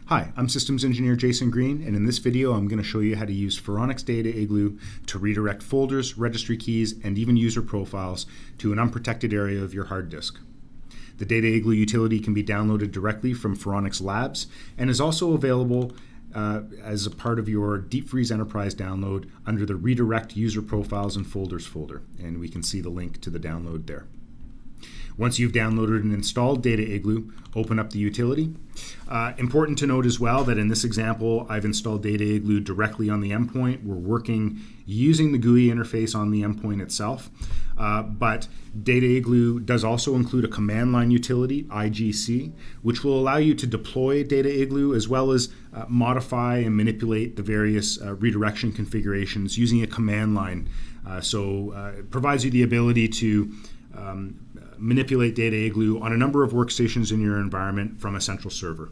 Hi, I'm Systems Engineer Jason Green, and in this video I'm going to show you how to use Phoronix Data Igloo to redirect folders, registry keys, and even user profiles to an unprotected area of your hard disk. The Data Igloo utility can be downloaded directly from Phoronix Labs and is also available as a part of your Deep Freeze Enterprise download under the Redirect User Profiles and Folders folder, and we can see the link to the download there. Once you've downloaded and installed Data Igloo, open up the utility. Important to note as well that in this example, I've installed Data Igloo directly on the endpoint. We're working using the GUI interface on the endpoint itself. But Data Igloo does also include a command line utility, IGC, which will allow you to deploy Data Igloo as well as modify and manipulate the various redirection configurations using a command line. It provides you the ability to manipulate Data Igloo on a number of workstations in your environment from a central server.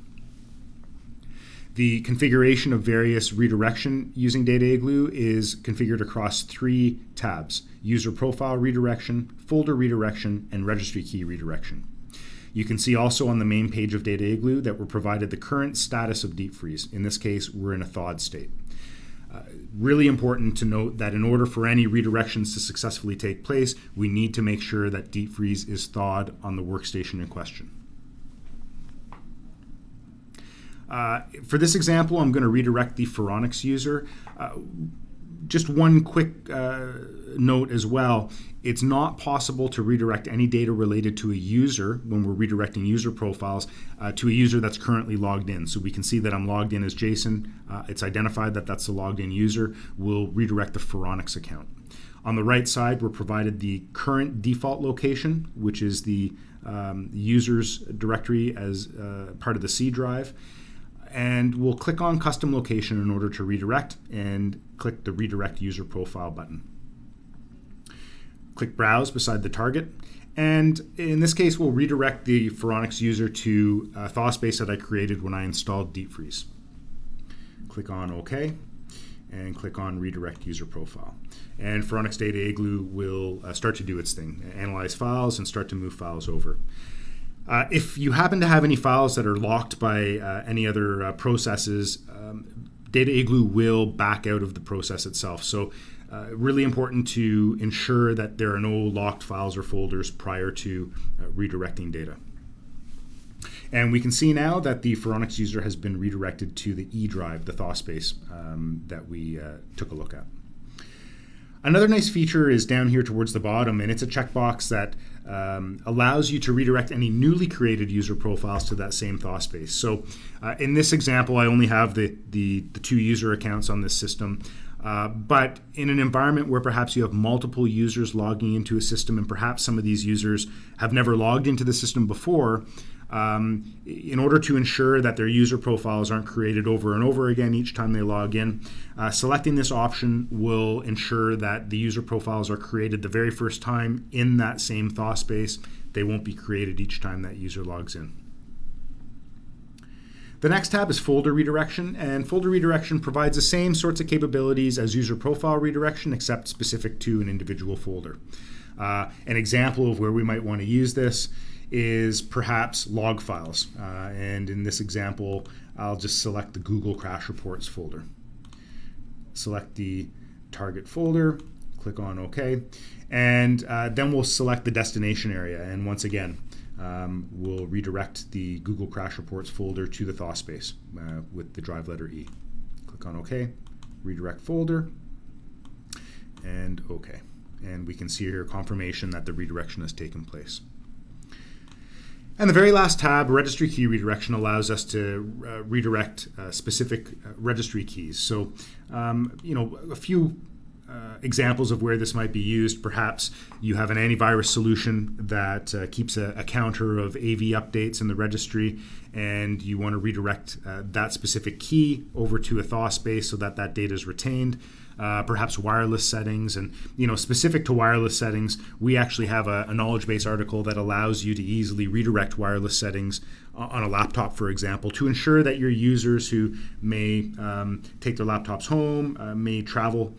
The configuration of various redirection using Data Igloo is configured across 3 tabs: User Profile Redirection, Folder Redirection, and Registry Key Redirection. You can see also on the main page of Data Igloo that we're provided the current status of deep freeze. In this case, we're in a thawed state. Really important to note that in order for any redirections to successfully take place, we need to make sure that deep freeze is thawed on the workstation in question. For this example, I'm going to redirect the Phoronix user. Just one quick note as well. It's not possible to redirect any data related to a user when we're redirecting user profiles to a user that's currently logged in. So we can see that I'm logged in as Jason. It's identified that that's the logged in user. We'll redirect the Phoronix account. On the right side, we're provided the current default location, which is the user's directory as part of the C drive. And we'll click on Custom Location in order to redirect and click the Redirect User Profile button. Click Browse beside the target, and in this case we'll redirect the Phoronix user to a thaw space that I created when I installed Deep Freeze. Click on OK and click on Redirect User Profile. And Phoronix Data Igloo will start to do its thing, analyze files and start to move files over. If you happen to have any files that are locked by any other processes, Data Igloo will back out of the process itself. So really important to ensure that there are no locked files or folders prior to redirecting data. And we can see now that the Phoronix user has been redirected to the E drive, the thaw space that we took a look at. Another nice feature is down here towards the bottom, and it's a checkbox that allows you to redirect any newly created user profiles to that same thaw space. So in this example, I only have the 2 user accounts on this system. But in an environment where perhaps you have multiple users logging into a system and perhaps some of these users have never logged into the system before, in order to ensure that their user profiles aren't created over and over again each time they log in, selecting this option will ensure that the user profiles are created the very first time in that same thaw space. They won't be created each time that user logs in. The next tab is Folder Redirection, and Folder Redirection provides the same sorts of capabilities as User Profile Redirection, except specific to an individual folder. An example of where we might want to use this is perhaps log files. And in this example, I'll just select the Google Crash Reports folder. Select the target folder, click on OK, and then we'll select the destination area. And once again, we'll redirect the Google Crash Reports folder to the thaw space with the drive letter E. Click on OK, redirect folder, and OK. And we can see here confirmation that the redirection has taken place. And the very last tab, Registry Key Redirection, allows us to redirect specific registry keys. So, a few examples of where this might be used. Perhaps you have an antivirus solution that keeps a counter of AV updates in the registry, and you want to redirect that specific key over to a thaw space so that that data is retained. Perhaps wireless settings, and specific to wireless settings, we actually have a knowledge base article that allows you to easily redirect wireless settings on a laptop, for example, to ensure that your users who may take their laptops home, may travel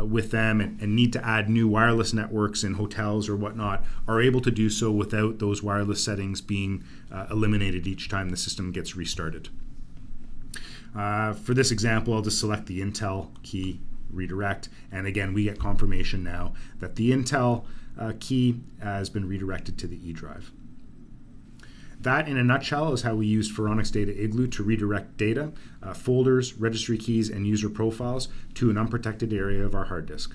with them and need to add new wireless networks in hotels or whatnot, are able to do so without those wireless settings being eliminated each time the system gets restarted. For this example, I'll just select the Intel key, redirect, and again we get confirmation now that the Intel key has been redirected to the E drive. That, in a nutshell, is how we used Phoronix Data Igloo to redirect data, folders, registry keys, and user profiles to an unprotected area of our hard disk.